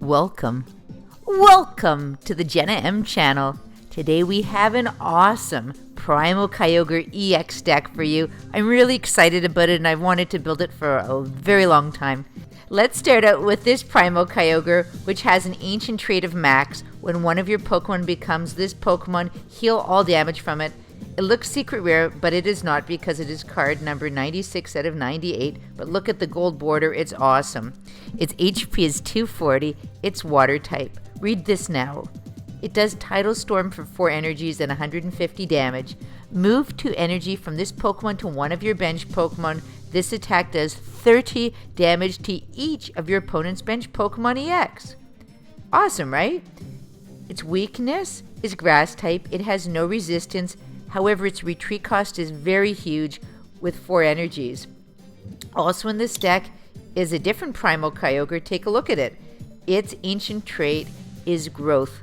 Welcome to the Jenna Em Channel. Today we have an awesome Primal Kyogre EX deck for you. I'm really excited about it and I've wanted to build it for a very long time. Let's start out with this Primal Kyogre, which has an ancient trait of Max. When one of your Pokemon becomes this Pokemon, heal all damage from it. It looks secret rare, but it is not because it is card number 96 out of 98. But look at the gold border, it's awesome. Its HP is 240, it's water type. Read this now. It does Tidal Storm for 4 energies and 150 damage. Move 2 energy from this Pokemon to one of your bench Pokemon. This attack does 30 damage to each of your opponent's bench Pokemon EX. Awesome, right? Its weakness is Grass type. It has no resistance. However, its retreat cost is very huge with 4 energies. Also in this deck is a different Primal Kyogre. Take a look at it. Its ancient trait is Growth.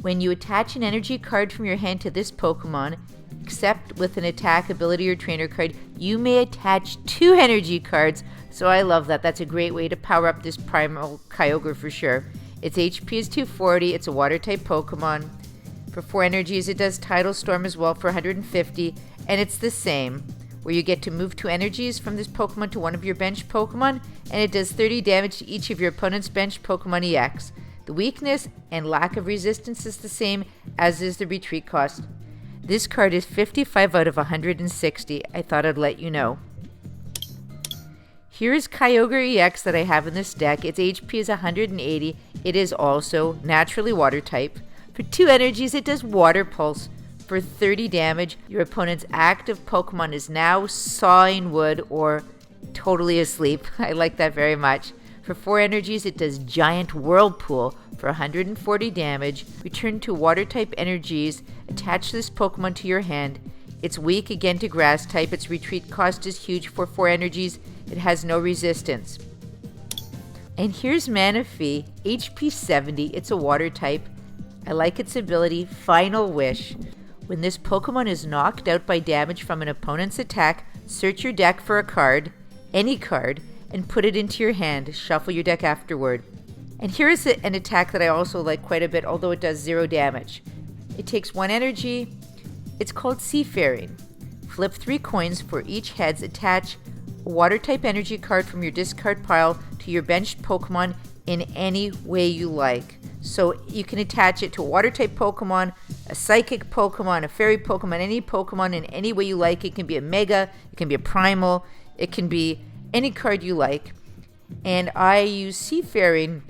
When you attach an energy card from your hand to this Pokemon, except with an attack ability or trainer card, you may attach 2 energy cards. So I love that. That's a great way to power up this Primal Kyogre for sure. Its HP is 240. It's a water type Pokemon. For 4 energies, it does Tidal Storm as well for 150, and it's the same, where you get to move 2 energies from this Pokemon to one of your bench Pokemon, and it does 30 damage to each of your opponent's bench Pokemon EX. The weakness and lack of resistance is the same, as is the retreat cost. This card is 55 out of 160. I thought I'd let you know. Here is Kyogre EX that I have in this deck. Its HP is 180. It is also naturally water type. For 2 energies, it does Water Pulse for 30 damage. Your opponent's active Pokemon is now sawing wood or totally asleep. I like that very much. For 4 energies, it does Giant Whirlpool for 140 damage. Return 2 water type energies. Attach this Pokemon to your hand. It's weak again to Grass type. Its retreat cost is huge. For 4 energies, it has no resistance. And here's Manaphy, HP 70. It's a water type. I like its ability, Final Wish. When this Pokemon is knocked out by damage from an opponent's attack, search your deck for a card, any card, and put it into your hand. Shuffle your deck afterward. And here is an attack that I also like quite a bit, although it does 0 damage. It takes 1 energy. It's called Seafaring. Flip 3 coins for each heads. Attach a water-type energy card from your discard pile to your benched Pokemon in any way you like. So you can attach it to a water-type Pokemon, a psychic Pokemon, a fairy Pokemon, any Pokemon in any way you like. It can be a Mega, it can be a Primal, it can be any card you like. And I use Seafaring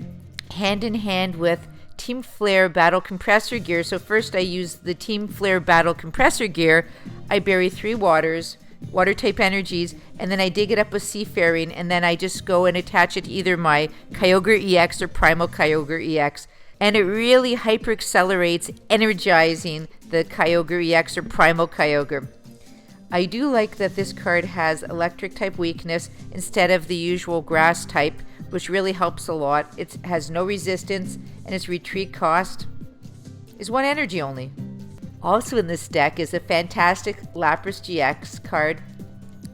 hand in hand with Team Flare Battle Compressor Gear. So first I use the Team Flare Battle Compressor Gear. I bury 3 water-type energies, and then I dig it up with Seafaring, and then I just go and attach it to either my Kyogre EX or Primal Kyogre EX. And it really hyper-accelerates, energizing the Kyogre EX or Primal Kyogre. I do like that this card has electric type weakness instead of the usual grass type, which really helps a lot. It has no resistance, and its retreat cost is 1 energy only. Also in this deck is a fantastic Lapras GX card.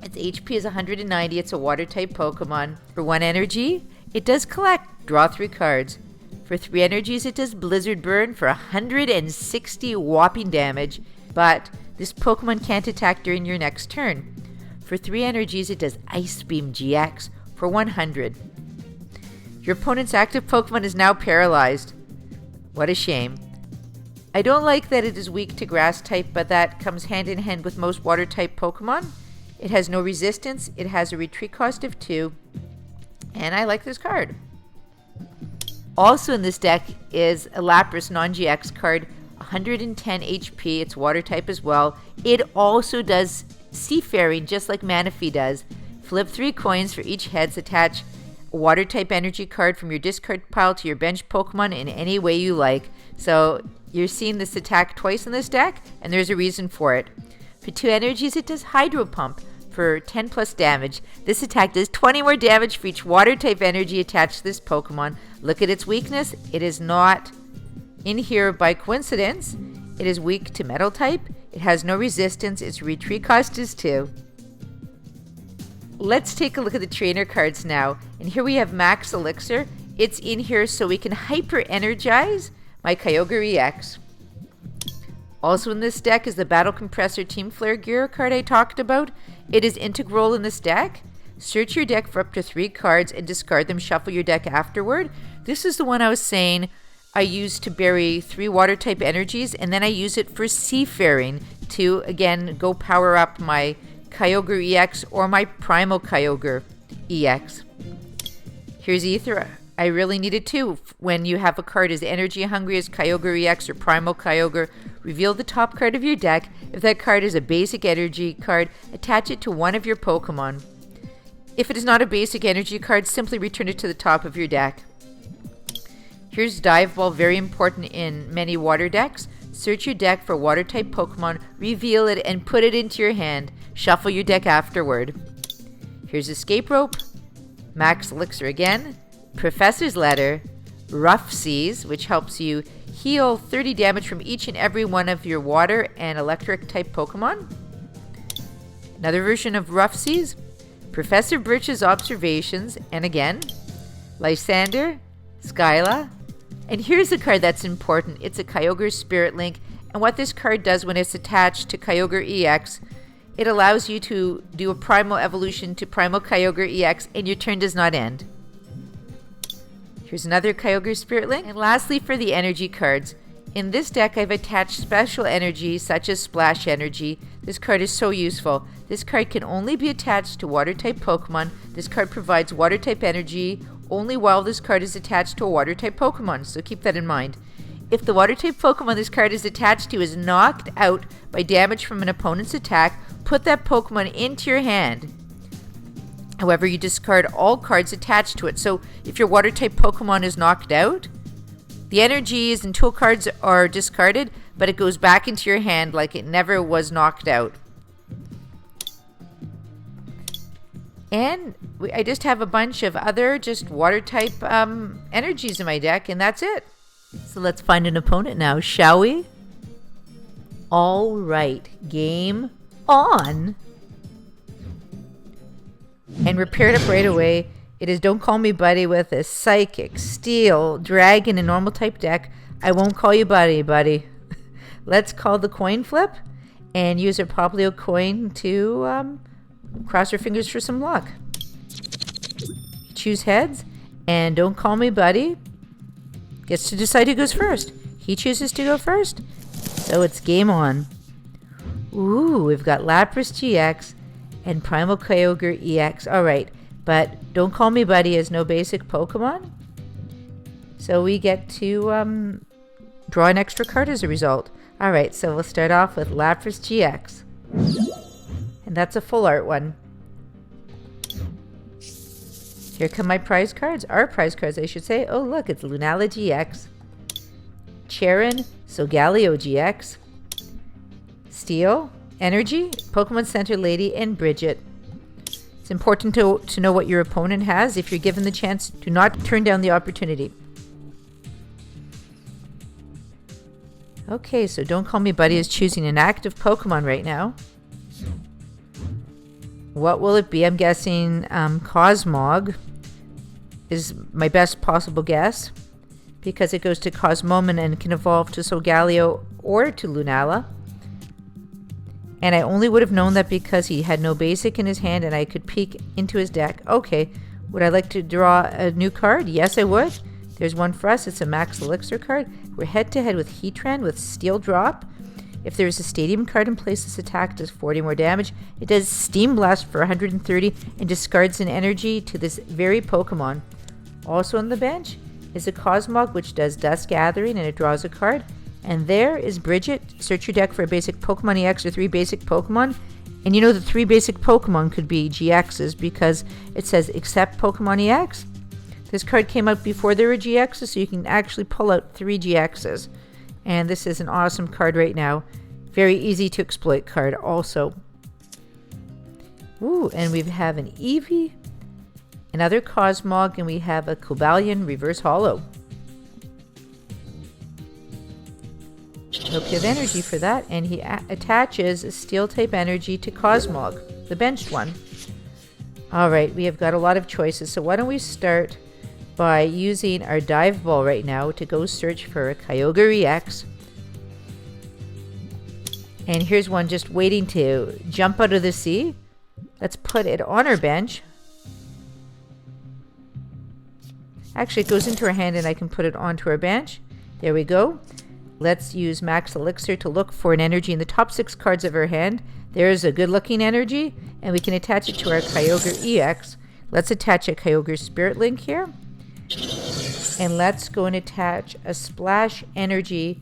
Its HP is 190. It's a water type Pokemon. For 1 energy, it does collect, draw 3 cards. For 3 energies, it does Blizzard Burn for 160 whopping damage, but this Pokemon can't attack during your next turn. For 3 energies, it does Ice Beam GX for 100. Your opponent's active Pokemon is now paralyzed. What a shame. I don't like that it is weak to Grass type, but that comes hand in hand with most water type Pokemon. It has no resistance, it has a retreat cost of 2, and I like this card. Also in this deck is a Lapras non-GX card, 110 HP, it's water type as well. It also does Seafaring just like Manaphy does. Flip 3 coins for each heads, attach a water type energy card from your discard pile to your bench Pokemon in any way you like. So you're seeing this attack twice in this deck, and there's a reason for it. For 2 energies, it does Hydro Pump for 10 plus damage. This attack does 20 more damage for each water type energy attached to this Pokemon. Look at its weakness. It is not in here by coincidence. It is weak to metal type. It has no resistance. Its retreat cost is 2. Let's take a look at the trainer cards now. And here we have Max Elixir. It's in here so we can hyper-energize my Kyogre EX. Also in this deck is the Battle Compressor Team Flare Gear card I talked about. It is integral in this deck. Search your deck for up to 3 cards and discard them. Shuffle your deck afterward. This is the one I was saying I use to bury 3 water type energies, and then I use it for Seafaring to, again, go power up my Kyogre EX or my Primal Kyogre EX. Here's Ether. I really need it too. When you have a card as energy hungry as Kyogre EX or Primal Kyogre, reveal the top card of your deck. If that card is a basic energy card, attach it to one of your Pokemon. If it is not a basic energy card, simply return it to the top of your deck. Here's Dive Ball, very important in many water decks. Search your deck for water type Pokemon, reveal it, and put it into your hand. Shuffle your deck afterward. Here's Escape Rope, Max Elixir again, Professor's Letter, Rough Seas, which helps you heal 30 damage from each and every one of your water and electric type Pokemon. Another version of Rough Seas, Professor Birch's Observations, and again, Lysander, Skyla. And here's a card that's important. It's a Kyogre Spirit Link, and what this card does when it's attached to Kyogre EX, it allows you to do a Primal Evolution to Primal Kyogre EX, and your turn does not end. Here's another Kyogre Spirit Link. And lastly, for the energy cards. In this deck, I've attached special energy, such as Splash Energy. This card is so useful. This card can only be attached to Water-type Pokemon. This card provides Water-type energy only while this card is attached to a Water-type Pokemon, so keep that in mind. If the Water-type Pokemon this card is attached to is knocked out by damage from an opponent's attack, put that Pokemon into your hand. However, you discard all cards attached to it. So if your Water-type Pokemon is knocked out, the energies and tool cards are discarded, but it goes back into your hand like it never was knocked out. And I just have a bunch of other just Water-type energies in my deck, and that's it. So let's find an opponent now, shall we? All right, game on. And we're paired up right away. It is Don't Call Me Buddy with a Psychic, Steel, Dragon, and Normal type deck. I won't call you Buddy, buddy. Let's call the coin flip and use a Poplio coin to cross our fingers for some luck. Choose heads, and Don't Call Me Buddy gets to decide who goes first. He chooses to go first, so it's game on. Ooh, we've got Lapras GX and Primal Kyogre EX. All right, but Don't Call Me Buddy has no basic Pokemon, so we get to draw an extra card as a result. All right, so we'll start off with Lapras GX, and that's a full art one. Here come my prize cards, our prize cards I should say. Oh look, it's Lunala GX, Charon, Solgaleo GX, Steel, Energy, Pokemon Center Lady, and Bridget. It's important to know what your opponent has. If you're given the chance, do not turn down the opportunity. Okay, so Don't Call Me Buddy is choosing an active Pokemon right now. What will it be? I'm guessing Cosmog is my best possible guess because it goes to Cosmoman and can evolve to Solgaleo or to Lunala. And I only would have known that because he had no basic in his hand and I could peek into his deck. Okay, would I like to draw a new card? Yes, I would. There's one for us. It's a Max Elixir card. We're head-to-head with Heatran with Steel Drop. If there is a Stadium card in place, this attack does 40 more damage. It does Steam Blast for 130 and discards an energy to this very Pokemon. Also on the bench is a Cosmog, which does Dust Gathering, and it draws a card. And there is Bridget. Search your deck for a basic Pokemon EX or 3 basic Pokemon. And you know the 3 basic Pokemon could be GXs because it says except Pokemon EX. This card came out before there were GXs, so you can actually pull out 3 GXs. And this is an awesome card right now. Very easy to exploit card also. Ooh, and we have an Eevee, another Cosmog, and we have a Cobalion Reverse Hollow. Hope you have energy for that. And he attaches a Steel type energy to Cosmog, the benched one. Alright, we have got a lot of choices, so why don't we start by using our dive ball right now to go search for a Kyogre GX. And here's one just waiting to jump out of the sea. Let's put it on our bench. Actually, it goes into our hand and I can put it onto our bench. There we go. Let's use Max Elixir to look for an energy in the top 6 cards of our hand. There's a good looking energy, and we can attach it to our Kyogre EX. Let's attach a Kyogre Spirit Link here. And let's go and attach a Splash Energy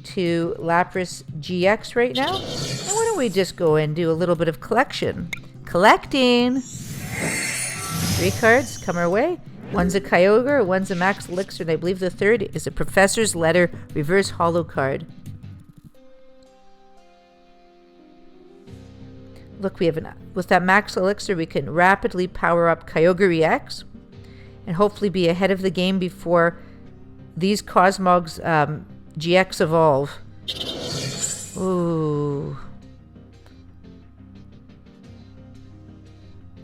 to Lapras GX right now. And why don't we just go and do a little bit of collecting. 3 cards come our way. One's a Kyogre, one's a Max Elixir, and I believe the third is a Professor's Letter Reverse Holo card. Look, we have with that Max Elixir, we can rapidly power up Kyogre EX and hopefully be ahead of the game before these Cosmogs GX evolve. Ooh.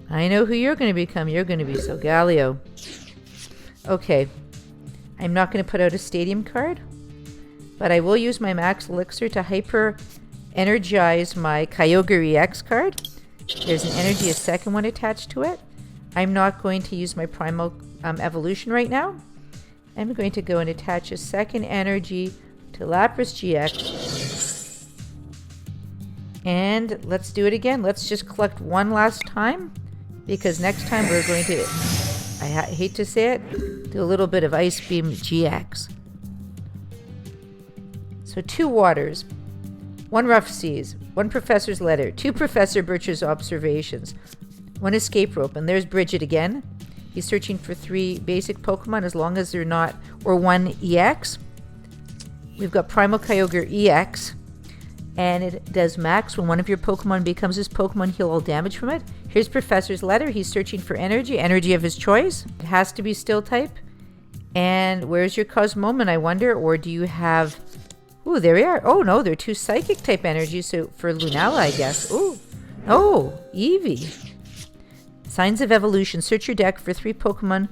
I know who you're going to become. You're going to be Solgaleo. Okay. I'm not going to put out a Stadium card, but I will use my Max Elixir to hyper energize my Kyogre EX card. There's an energy, a second one attached to it. I'm not going to use my Primal Evolution right now. I'm going to go and attach a second energy to Lapras GX. And let's do it again. Let's just collect one last time, because next time we're going to, I hate to say it, do a little bit of Ice Beam GX. So 2 waters, 1 Rough Seas, 1 Professor's Letter, 2 Professor Birch's Observations, 1 Escape Rope, and there's Bridget again. He's searching for 3 basic Pokemon as long as they're not, or 1 EX. We've got Primal Kyogre EX, and it does max when one of your Pokemon becomes his Pokemon, heal all damage from it. Here's Professor's Letter. He's searching for energy of his choice. It has to be Steel type. And where's your Cosmoman, I wonder? Or do you have... Ooh, there we are. Oh, no, they're 2 Psychic type energies. So for Lunala, I guess. Ooh. Oh, Eevee. Signs of Evolution. Search your deck for 3 Pokemon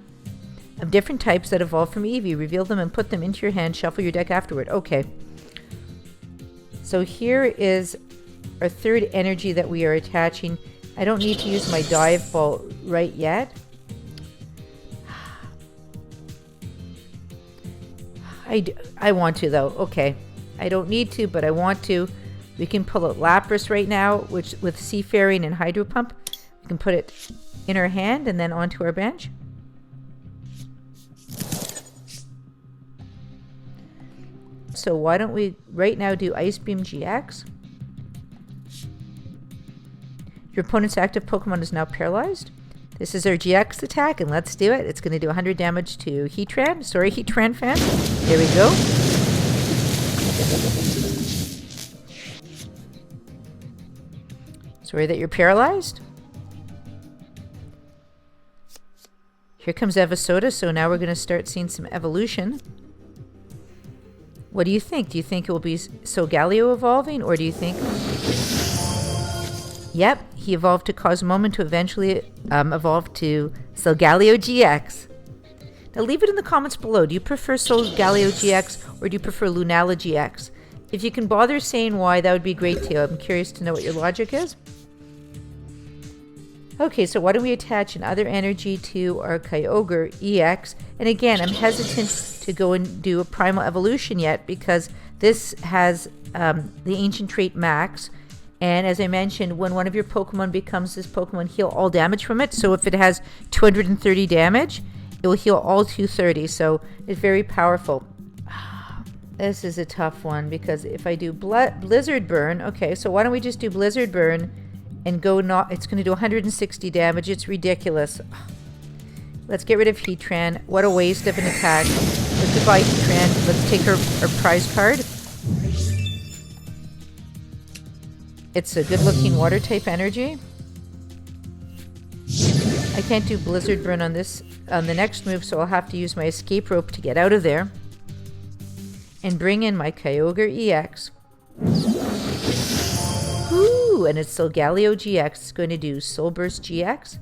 of different types that evolve from Eevee. Reveal them and put them into your hand. Shuffle your deck afterward. Okay. So here is our 3rd energy that we are attaching. I don't need to use my dive ball right yet. I want to, though. Okay. I don't need to, but I want to. We can pull out Lapras right now, which with Seafaring and Hydro Pump. We can put it in our hand and then onto our bench. So why don't we right now do Ice Beam GX? Your opponent's active Pokemon is now paralyzed. This is our GX attack, and let's do it. It's going to do 100 damage to Heatran. Sorry, Heatran fan. There we go. Sorry that you're paralyzed. Here comes Evosoda, so now we're going to start seeing some evolution. What do you think? Do you think it will be Solgaleo evolving, or do you think... Yep, he evolved to Cosmoman to eventually evolve to Solgaleo GX. Now leave it in the comments below. Do you prefer Solgaleo GX or do you prefer Lunala GX? If you can bother saying why, that would be great too. I'm curious to know what your logic is. Okay, so why don't we attach another energy to our Kyogre EX? And again, I'm hesitant to go and do a Primal Evolution yet because this has the Ancient Trait Max. And as I mentioned, when one of your Pokemon becomes this Pokemon, heal all damage from it. So if it has 230 damage, it will heal all 230. So it's very powerful. This is a tough one because if I do Blizzard Burn, okay, so why don't we just do Blizzard Burn and go not, it's going to do 160 damage. It's ridiculous. Let's get rid of Heatran. What a waste of an attack. Let's goodbye Heatran. Let's take our prize card. It's a good-looking water-type energy. I can't do Blizzard Burn on this on the next move, so I'll have to use my Escape Rope to get out of there. And bring in my Kyogre EX. Ooh, and it's Solgaleo GX. It's going to do Soul Burst GX.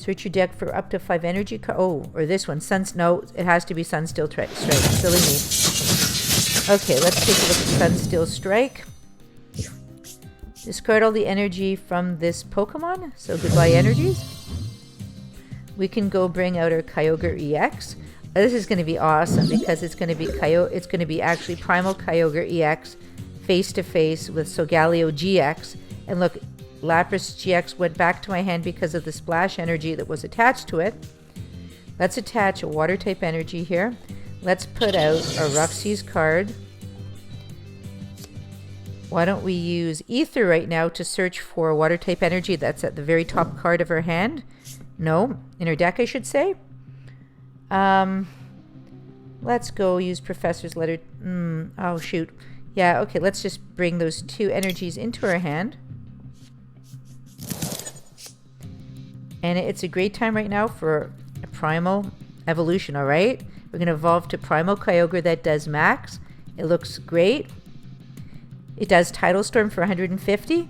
Search your deck for up to 5 energy cards. Oh, or this one. No, it has to be Sunsteel Strike. Silly me. Okay, let's take a look at Sunsteel Strike. Discard all the energy from this Pokemon. So goodbye energies. We can go bring out our Kyogre EX. This is going to be awesome because it's going to be actually Primal Kyogre EX face to face with Solgaleo GX. And look, Lapras GX went back to my hand because of the splash energy that was attached to it. Let's attach a water type energy here. Let's put out a Rough Seas card. Why don't we use Ether right now to search for a water type energy that's at the very top card of her hand? No, in her deck I should say. Let's go use Professor's Letter. Oh shoot. Yeah, okay, let's just bring those 2 energies into our hand. And it's a great time right now for a Primal evolution, alright? We're going to evolve to Primal Kyogre that does max. It looks great. It does Tidal Storm for 150.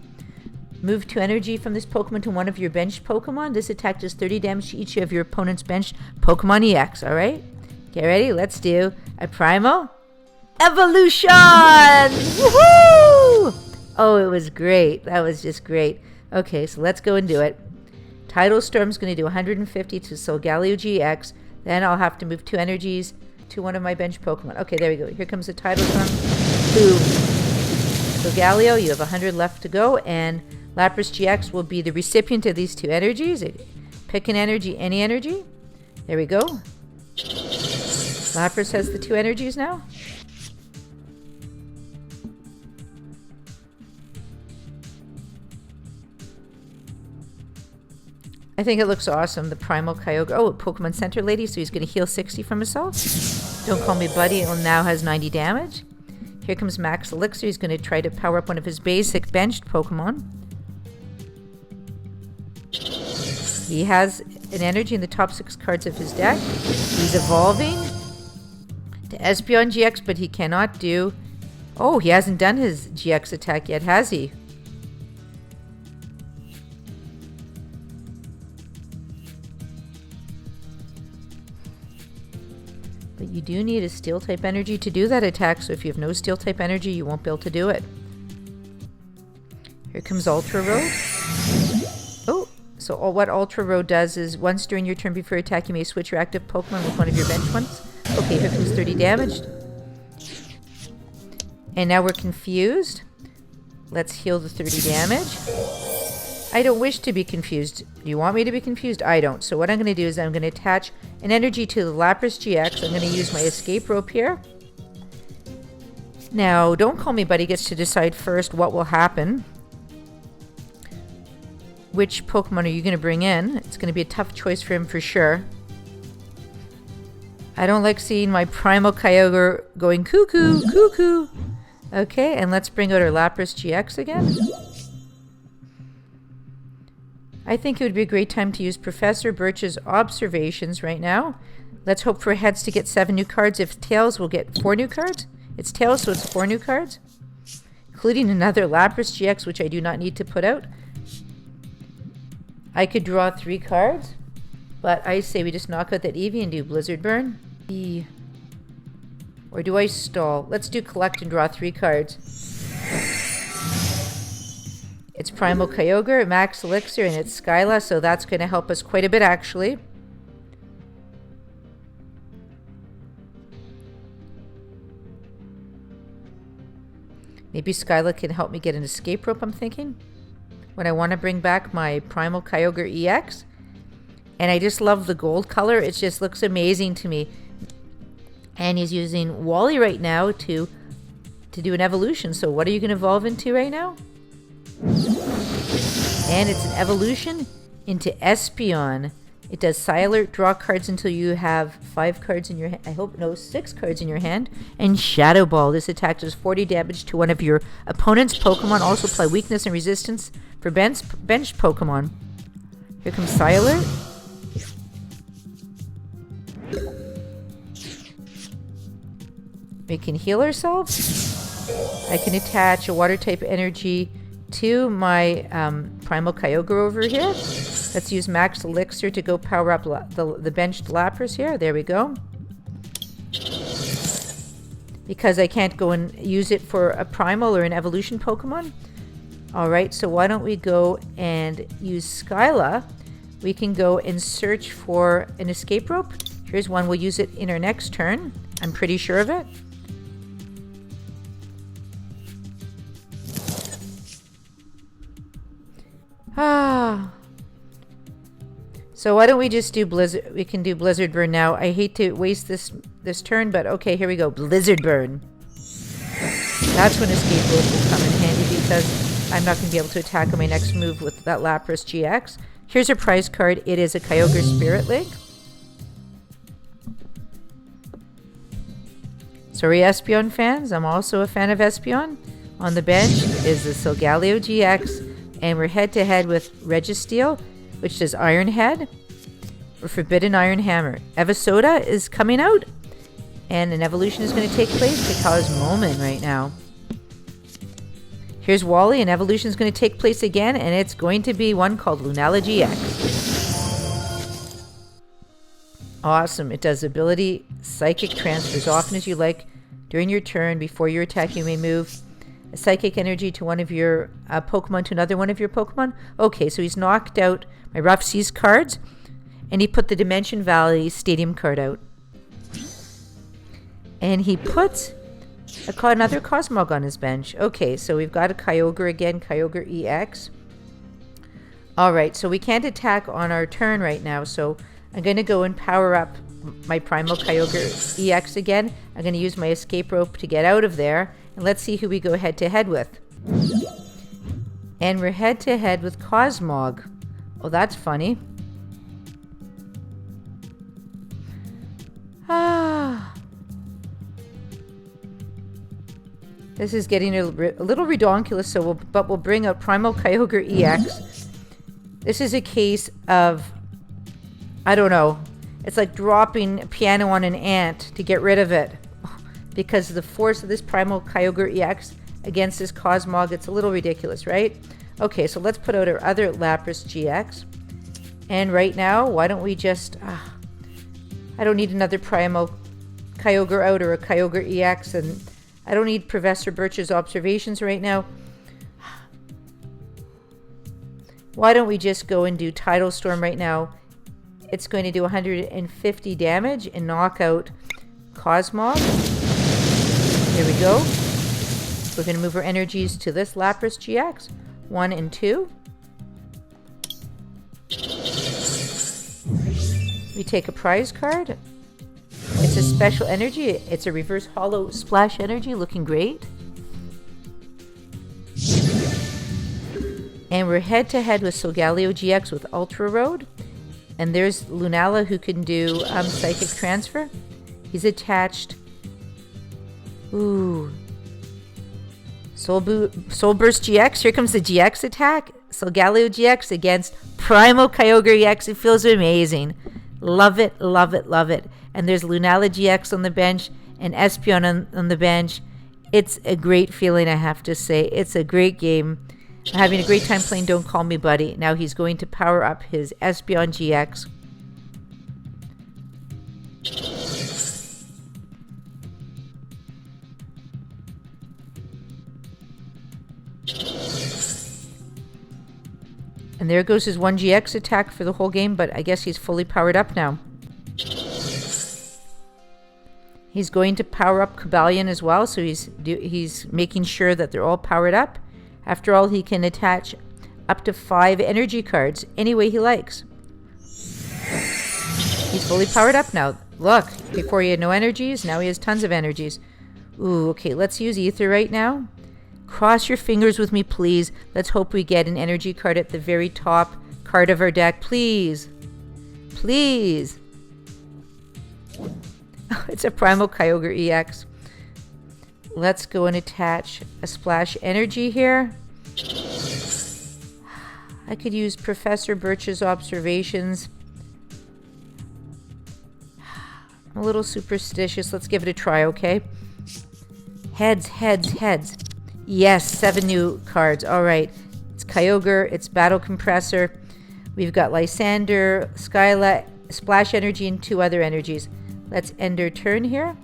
Move 2 energy from this Pokemon to one of your benched Pokemon. This attack does 30 damage to each of your opponent's benched Pokemon EX, alright? Get ready, let's do a Primal Evolution! Woohoo! Oh, it was great. That was just great. Okay, so let's go and do it. Tidal Storm's going to do 150 to Solgaleo GX. Then I'll have to move 2 energies to one of my bench Pokemon. Okay, there we go. Here comes the Tidal Storm. Boom. Solgaleo, you have 100 left to go. And Lapras GX will be the recipient of these 2 energies. Pick an energy, any energy. There we go. Lapras has the 2 energies now. I think it looks awesome. The Primal Kyogre. Oh, Pokemon Center lady, so he's going to heal 60 from himself. Don't call me buddy. It now has 90 damage. Here comes Max Elixir. He's going to try to power up one of his basic benched Pokemon. He has an energy in the top 6 cards of his deck. He's evolving to Espeon GX, but he cannot do... Oh, he hasn't done his GX attack yet, has he? But you do need a Steel type energy to do that attack, so if you have no Steel type energy, you won't be able to do it. Here comes Ultra Road. Oh, so what Ultra Road does is once during your turn before attack, you may switch your active Pokemon with one of your bench ones. Okay, here comes 30 damage. And now we're confused. Let's heal the 30 damage. I don't wish to be confused. Do you want me to be confused? I don't. So what I'm going to do is I'm going to attach an energy to the Lapras GX. I'm going to use my escape rope here. Now, Don't Call Me Buddy gets to decide first what will happen. Which Pokemon are you going to bring in? It's going to be a tough choice for him for sure. I don't like seeing my Primal Kyogre going cuckoo, cuckoo. Okay, and let's bring out our Lapras GX again. I think it would be a great time to use Professor Birch's observations right now. Let's hope for heads to get 7 new cards. If tails, we'll get 4 new cards. It's tails, so it's 4 new cards. Including another Lapras GX, which I do not need to put out. I could draw 3 cards, but I say we just knock out that Eevee and do Blizzard Burn. Or do I stall? Let's do collect and draw 3 cards. It's Primal Kyogre, Max Elixir, and it's Skyla, so that's going to help us quite a bit, actually. Maybe Skyla can help me get an escape rope, I'm thinking, when I want to bring back my Primal Kyogre EX. And I just love the gold color. It just looks amazing to me. And he's using Wally right now to do an evolution. So what are you going to evolve into right now? And it's an evolution into Espeon. It does Psi Alert, draw cards until you have 5 cards in your hand. I hope, no, 6 cards in your hand. And Shadow Ball. This attack does 40 damage to one of your opponent's Pokemon. Also apply weakness and resistance for benched Pokemon. Here comes Psi Alert. We can heal ourselves. I can attach a water type energy to my Primal Kyogre over here. Let's use Max Elixir to go power up the benched Lapras here. There we go. Because I can't go and use it for a Primal or an Evolution Pokemon. Alright, so why don't we go and use Skyla. We can go and search for an escape rope. Here's one. We'll use it in our next turn. I'm pretty sure of it. So why don't we just do Blizzard? We can do Blizzard Burn now. I hate to waste this turn, but okay, here we go. Blizzard Burn. That's when escape rope will come in handy because I'm not going to be able to attack on my next move with that Lapras GX. Here's a prize card. It is a Kyogre Spirit Link. Sorry, Espeon fans. I'm also a fan of Espeon. On the bench is the Solgaleo GX, and we're head-to-head with Registeel, which does Iron Head, or Forbidden Iron Hammer. Evisoda is coming out, and an evolution is going to take place to cause Moment right now. Here's Wally, an evolution is going to take place again, and it's going to be one called Lunala GX. Awesome. It does ability Psychic Transfer as often as you like during your turn. Before your attack, you may move a Psychic Energy to one of your Pokemon to another one of your Pokemon. Okay, so he's knocked out my Rough Seas cards, and he put the Dimension Valley Stadium card out. And he put another Cosmog on his bench. Okay, so we've got a Kyogre again, Kyogre EX. Alright, so we can't attack on our turn right now, so I'm going to go and power up my Primal Kyogre EX again. I'm going to use my escape rope to get out of there. And let's see who we go head-to-head with. And we're head-to-head with Cosmog. Oh, that's funny. This is getting a little redonkulous, so we'll bring up Primal Kyogre EX. This is a case of, I don't know, it's like dropping a piano on an ant to get rid of it. Because the force of this Primal Kyogre EX against this Cosmog, it's a little ridiculous, right? Okay, so let's put out our other Lapras GX. And right now, why don't we just... I don't need another Primal Kyogre out or a Kyogre EX, and I don't need Professor Birch's observations right now. Why don't we just go and do Tidal Storm right now? It's going to do 150 damage and knock out Cosmog. There we go. We're going to move our energies to this Lapras GX. 1 and 2. We take a prize card. It's a special energy. It's a reverse hollow splash energy, looking great. And we're head-to-head with Solgaleo GX with Ultra Road. And there's Lunala, who can do Psychic Transfer. He's attached. Ooh. Soul Burst GX. Here comes the GX attack. Solgaleo GX against Primal Kyogre EX. It feels amazing. Love it, love it, love it. And there's Lunala GX on the bench and Espeon on the bench. It's a great feeling, I have to say. It's a great game. I'm having a great time playing Don't Call Me Buddy. Now he's going to power up his Espeon GX. And there goes his 1 GX attack for the whole game, but I guess he's fully powered up now. He's going to power up Cobalion as well, so he's making sure that they're all powered up. After all, he can attach up to 5 energy cards any way he likes. He's fully powered up now. Look, before he had no energies, now he has tons of energies. Ooh, okay, let's use Ether right now. Cross your fingers with me, please. Let's hope we get an energy card at the very top card of our deck. Please. Please. Oh, it's a Primal Kyogre EX. Let's go and attach a Splash Energy here. I could use Professor Birch's observations. I'm a little superstitious. Let's give it a try, okay? Heads, heads, heads. Yes, 7 new cards. All right. It's Kyogre. It's Battle Compressor. We've got Lysander, Skyla, Splash Energy, and 2 other energies. Let's end our turn here.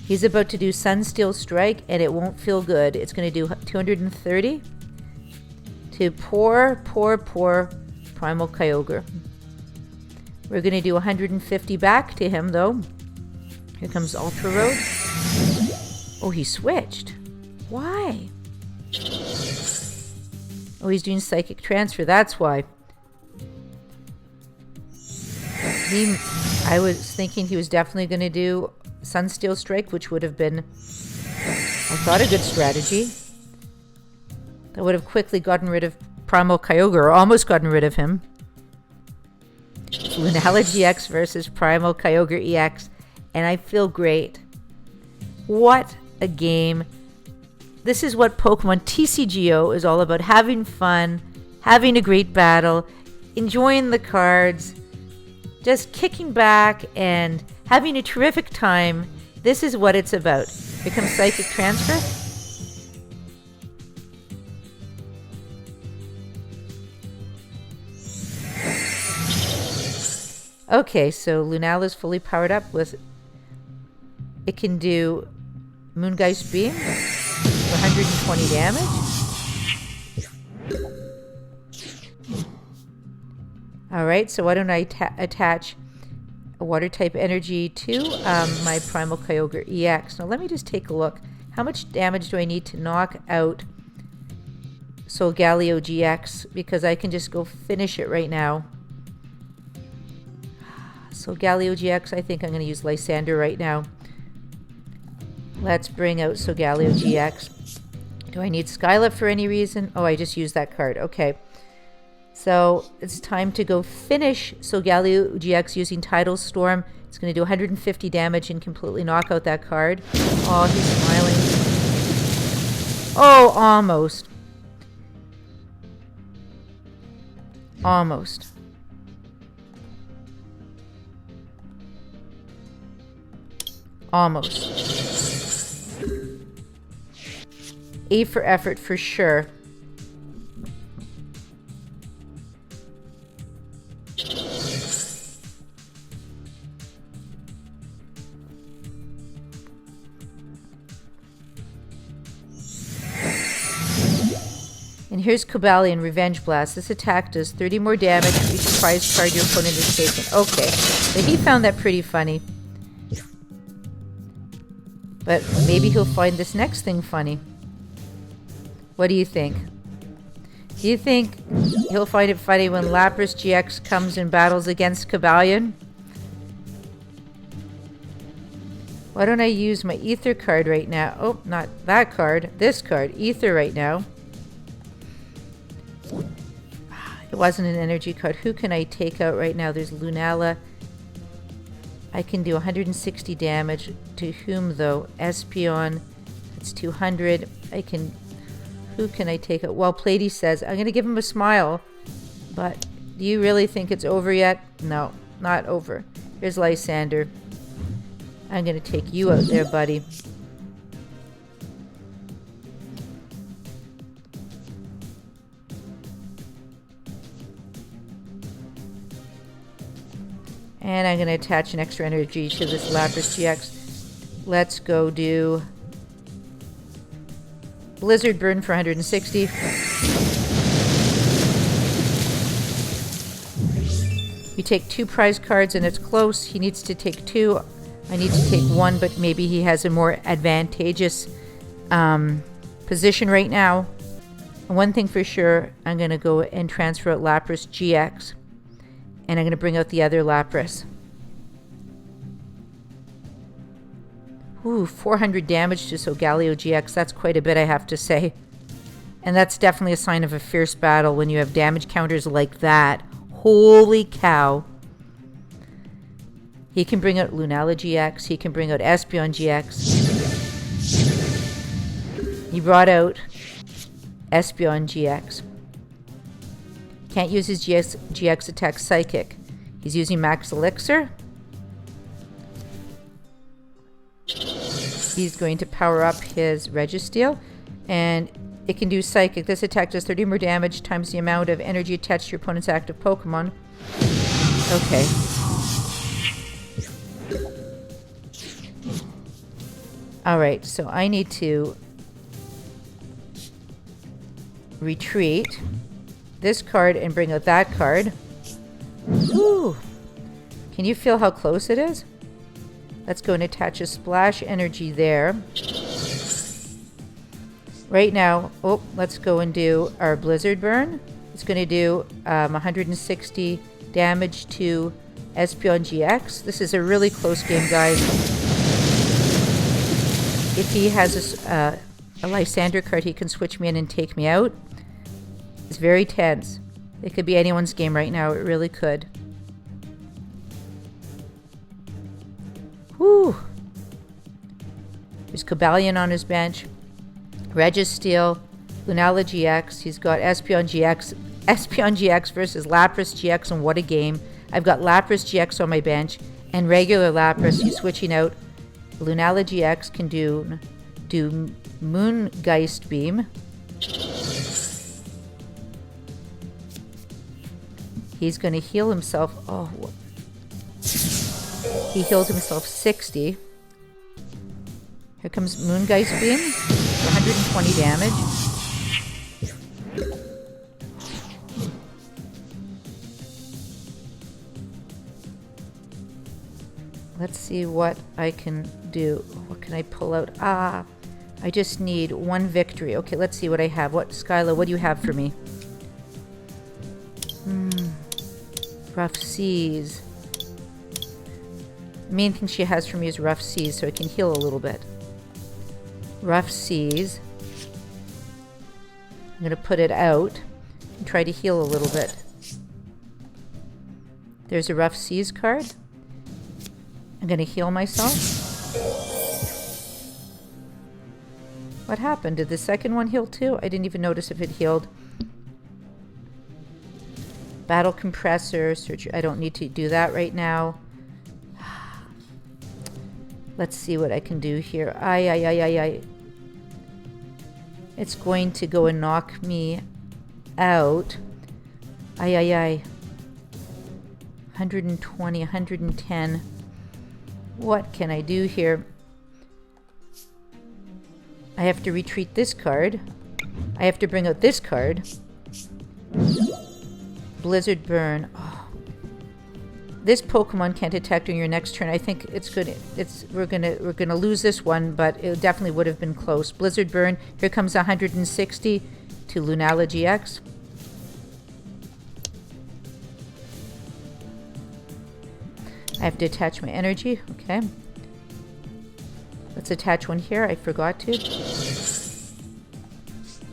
He's about to do Sunsteel Strike, and it won't feel good. It's going to do 230 to poor Primal Kyogre. We're going to do 150 back to him, though. Here comes Ultra Road. Oh, he switched. Why? Oh, he's doing Psychic Transfer. That's why. I was thinking he was definitely going to do Sunsteel Strike, which would have been, I thought, a good strategy. That would have quickly gotten rid of Primal Kyogre, or almost gotten rid of him. Lunala GX versus Primal Kyogre EX, and I feel great. What a game. This is what Pokemon TCGO is all about. Having fun, having a great battle, enjoying the cards, just kicking back and having a terrific time. This is what it's about. Here comes Psychic Transfer. Okay, so Lunala is fully powered up with... It can do Moongeist Beam for 120 damage. Alright, so why don't I attach a Water-type energy to my Primal Kyogre EX. Now let me just take a look. How much damage do I need to knock out Solgaleo GX? Because I can just go finish it right now. Solgaleo GX, I think I'm going to use Lysander right now. Let's bring out Solgaleo GX. Do I need Skyla for any reason? Oh, I just used that card. Okay. So it's time to go finish Solgaleo GX using Tidal Storm. It's going to do 150 damage and completely knock out that card. Oh, he's smiling. Oh, almost. Almost. Almost. A for effort for sure. And here's Cobalion Revenge Blast. This attack does 30 more damage for each prize card your opponent has taken. Okay, so he found that pretty funny. But maybe he'll find this next thing funny. What do you think? Do you think he'll find it funny when Lapras GX comes and battles against Cobalion? Why don't I use my Ether card right now? Oh, not that card. This card. Ether right now. It wasn't an energy card. Who can I take out right now? There's Lunala. I can do 160 damage. To whom, though? Espeon. That's 200. I can... Who can I take out? Well, Plady says, I'm going to give him a smile. But do you really think it's over yet? No, not over. Here's Lysander. I'm going to take you out there, buddy. And I'm going to attach an extra energy to this Lapras GX. Let's go do Blizzard Burn for 160. We take 2 prize cards and it's close. He needs to take 2. I need to take 1, but maybe he has a more advantageous position right now. And one thing for sure, I'm going to go and transfer out Lapras GX. And I'm going to bring out the other Lapras. Ooh, 400 damage to Solgaleo GX. That's quite a bit, I have to say. And that's definitely a sign of a fierce battle when you have damage counters like that. Holy cow. He can bring out Lunala GX. He can bring out Espeon GX. He brought out Espeon GX. Can't use his GX attack Psychic. He's using Max Elixir. He's going to power up his Registeel. And it can do Psychic. This attack does 30 more damage times the amount of energy attached to your opponent's active Pokemon. Okay. Alright, so I need to retreat this card and bring out that card. Ooh. Can you feel how close it is? Let's go and attach a Splash Energy there. Right now, oh, let's go and do our Blizzard Burn. It's going to do 160 damage to Espeon GX. This is a really close game, guys. If he has a Lysander card, he can switch me in and take me out. It's very tense. It could be anyone's game right now. It really could. Whew. There's Cobalion on his bench. Registeel, Lunala GX. He's got Espeon GX versus Lapras GX, and what a game. I've got Lapras GX on my bench and regular Lapras. He's switching out. Lunala GX can do Moongeist Beam. He's going to heal himself. Oh, he healed himself 60. Here comes Moongeist Beam. 120 damage. Let's see what I can do. What can I pull out? Ah, I just need one victory. Okay, let's see what I have. Skyla, what do you have for me? Rough Seas. The main thing she has for me is Rough Seas, so I can heal a little bit. Rough Seas. I'm going to put it out and try to heal a little bit. There's a Rough Seas card. I'm going to heal myself. What happened? Did the second one heal too? I didn't even notice if it healed. Battle Compressor. Search. I don't need to do that right now. Let's see what I can do here. It's going to go and knock me out. 120, 110. What can I do here? I have to retreat this card. I have to bring out this card. Blizzard Burn. Oh. This Pokemon can't attack during your next turn. I think it's good. We're gonna lose this one, but it definitely would have been close. Blizzard Burn. Here comes 160 to Lunala GX. I have to attach my energy. Okay. Let's attach one here. I forgot to.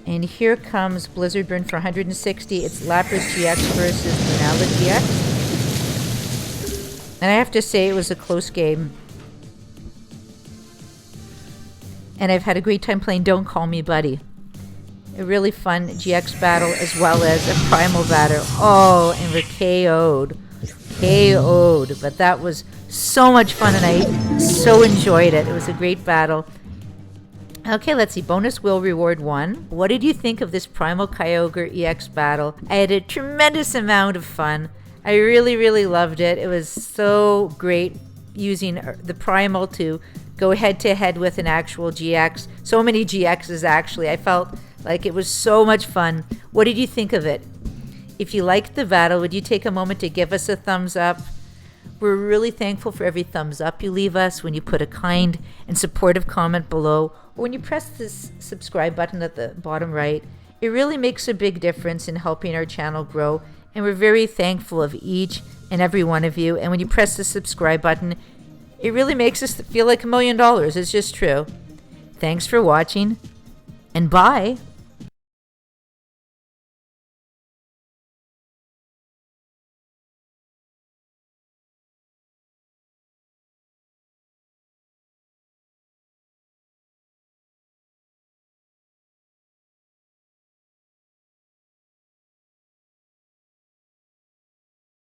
And here comes Blizzard Burn for 160. It's Lapras GX versus Lunala GX. And I have to say it was a close game. And I've had a great time playing Don't Call Me Buddy. A really fun GX battle as well as a Primal battle. Oh, and we're KO'd. KO'd. But that was so much fun and I so enjoyed it. It was a great battle. Okay, let's see. Bonus Will Reward 1. What did you think of this Primal Kyogre EX battle? I had a tremendous amount of fun. I really, really loved it. It was so great using the Primal to go head-to-head with an actual GX. So many GXs, actually. I felt like it was so much fun. What did you think of it? If you liked the battle, would you take a moment to give us a thumbs up? We're really thankful for every thumbs up you leave us, when you put a kind and supportive comment below, or when you press this subscribe button at the bottom right. It really makes a big difference in helping our channel grow. And we're very thankful of each and every one of you. And when you press the subscribe button, it really makes us feel like $1 million. It's just true. Thanks for watching, and bye.